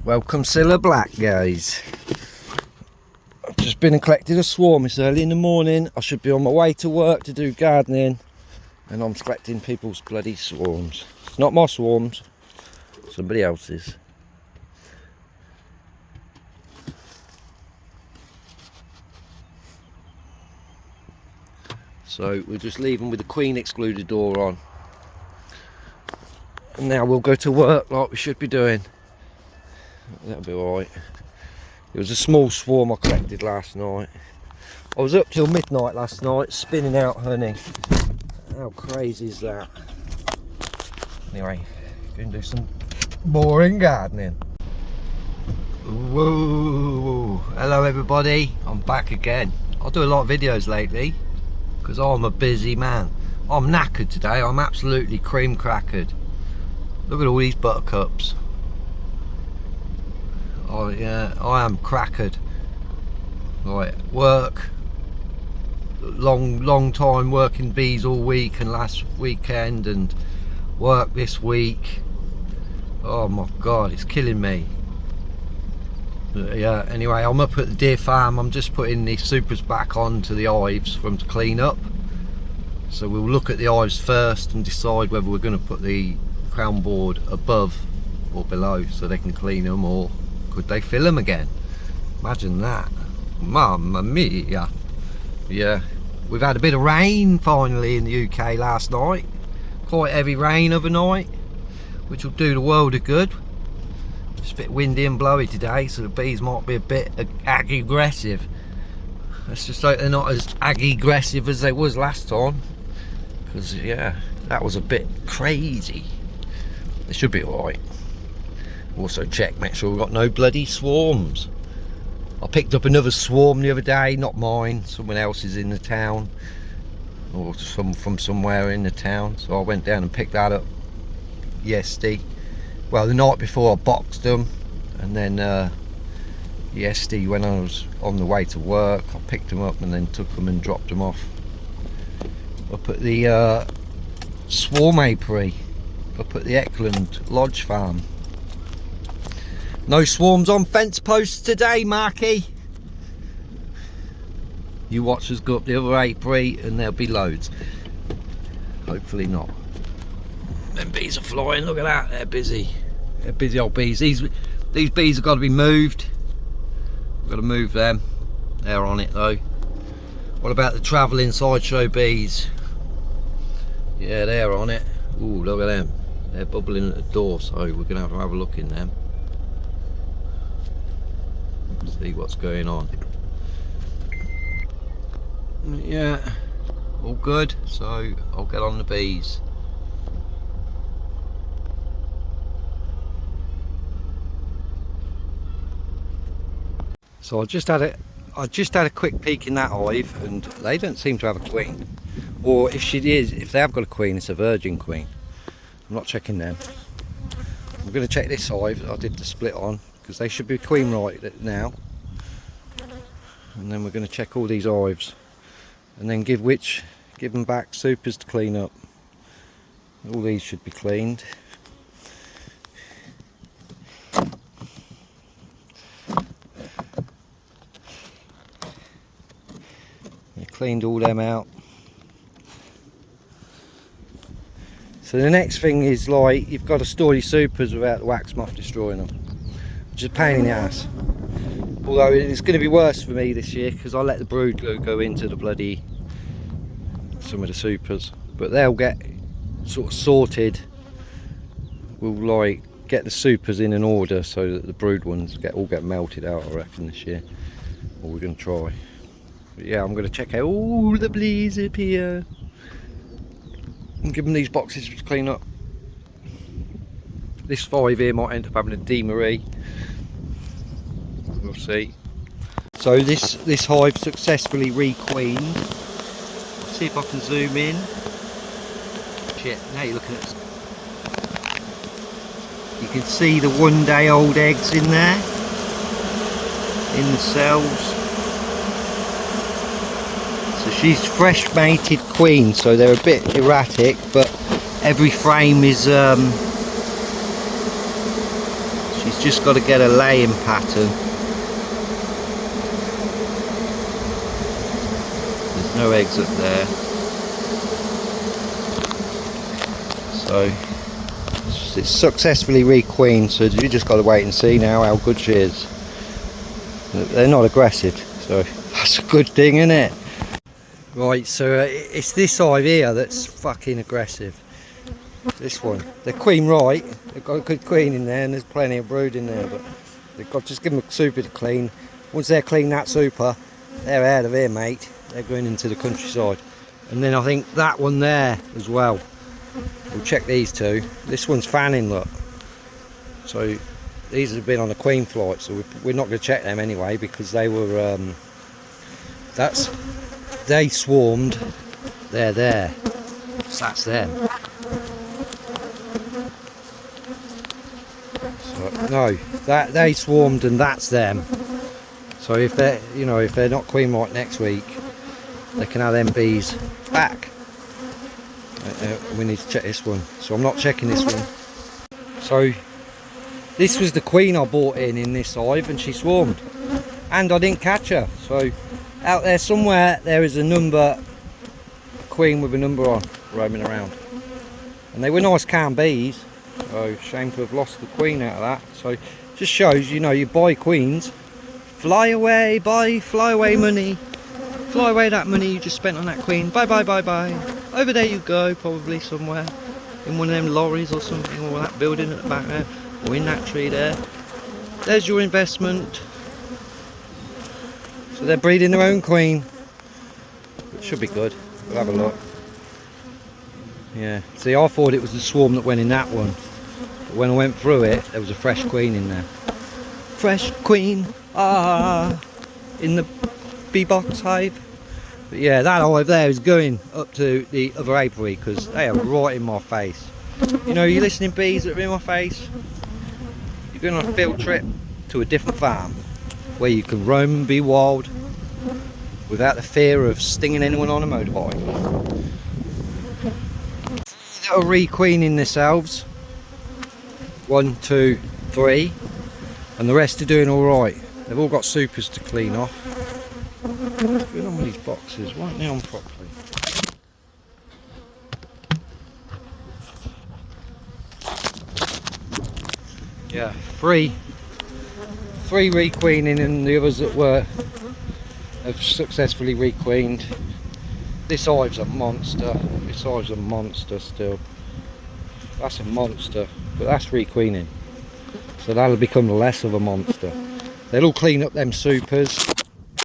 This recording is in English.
Welcome Cilla Black, guys. I've just been and collected a swarm. It's early in the morning. I should be on my way to work to do gardening, and I'm collecting people's bloody swarms. It's not my swarms, somebody else's. So we'll just leave them with the queen excluded door on. And now we'll go to work like we should be doing. That'll be alright. It was a small swarm I collected last night. I was up till midnight last night spinning out honey. How crazy is that? Anyway, going to do some boring gardening. Whoa! Hello everybody, I'm back again. I do a lot of videos lately because I'm a busy man. I'm knackered today. I'm absolutely cream crackered. Look at all these buttercups. Oh yeah, I am crackered. Right, work. Long time working bees all week and last weekend, and work this week. Oh my god, it's killing me. But yeah, anyway, I'm up at the deer farm. I'm just putting the supers back onto the hives for them to clean up. So we'll look at the hives first and decide whether we're going to put the crown board above or below so they can clean them, or could they fill them again? Imagine that. Mamma mia. Yeah, we've had a bit of rain finally in the UK last night. Quite heavy rain overnight, which will do the world of good. It's a bit windy and blowy today, so the bees might be a bit aggressive. Let's just hope they're not as aggressive as they was last time, because yeah, that was a bit crazy. They should be alright. Also check, make sure we've got no bloody swarms. I picked up another swarm the other day, not mine, someone else's in the town, or from somewhere in the town, so I went down and picked that up yesterday. Well, the night before I boxed them, and then yesterday when I was on the way to work I picked them up and then took them and dropped them off up at the swarm apiary up at the Eckland Lodge farm. No swarms on fence posts today, Marky. You watch us go up the other apiary and there'll be loads. Hopefully not. Them bees are flying, look at that, they're busy. They're busy old bees. These bees have got to be moved. We've got to move them. They're on it though. What about the travelling sideshow bees? Yeah, they're on it. Ooh, look at them. They're bubbling at the door, so we're going to have a look in them. See what's going on. Yeah, all good, so I'll get on the bees. So I just had a quick peek in that hive, and they don't seem to have a queen. Or if they have got a queen, it's a virgin queen. I'm not checking them. I'm going to check this hive that I did the split on, because they should be queen right now. And then we're going to check all these hives, and then give them back supers to clean up. All these should be cleaned. Cleaned all them out. So the next thing is, like, you've got to store your supers without the wax moth destroying them, which is a pain in the ass. Although it's going to be worse for me this year because I let the brood go into the bloody some of the supers, but they'll get sort of sorted. We'll like get the supers in an order so that the brood ones all get melted out, I reckon, this year. Or we're going to try. But yeah, I'm going to check out all the bees up here and give them these boxes to clean up. This 5 here might end up having a DeMarie. We'll see. So this hive successfully requeened. Let's see if I can zoom in. Shit, now you're looking at. You can see the 1 day old eggs in there, in the cells. So she's fresh mated queen, so they're a bit erratic, but every frame is She's just got to get a laying pattern. There's no eggs up there. So it's successfully requeened, so you just got to wait and see now how good she is. They're not aggressive, so that's a good thing, isn't it? Right, so it's this hive here that's fucking aggressive. This one. They're queen right, they've got a good queen in there and there's plenty of brood in there, but they've got to just give them a super to clean. Once they're clean that super, they're out of here, mate. They're going into the countryside. And then I think that one there as well. We'll check these two. This one's fanning, look. So these have been on a queen flight, so we're not going to check them anyway because they were they swarmed. They're there, so that's them. So, no, that they swarmed and that's them. So if they're, you know, if they're not queen right next week, they can have them bees back. We need to check this one, so I'm not checking this one. So this was the queen I bought in this hive, and she swarmed, and I didn't catch her. So out there somewhere there is a queen with a number on roaming around, and they were nice calm bees. So shame to have lost the queen out of that. So just shows, you know, you buy queens, fly away money. Fly away that money you just spent on that queen. Bye bye bye bye. Over there you go, probably somewhere in one of them lorries or something, or that building at the back there, or in that tree there. There's your investment. So they're breeding their own queen. It should be good. We'll have a look. Yeah. See, I thought it was the swarm that went in that one, but when I went through it, there was a fresh queen in there. Fresh queen. In the bee box hive. But yeah, that hive there is going up to the other apiary because they are right in my face. You know, you listening bees that are in my face, you're going on a field trip to a different farm where you can roam and be wild without the fear of stinging anyone on a motorbike. They're requeening themselves. 1, 2, 3, and the rest are doing all right. They've all got supers to clean off. What's going on with these boxes? Why aren't they on properly? Yeah, three requeening, and the others that have successfully requeened. This hive's a monster. This hive's a monster still. That's a monster, but that's requeening. So that'll become less of a monster. They'll all clean up them supers.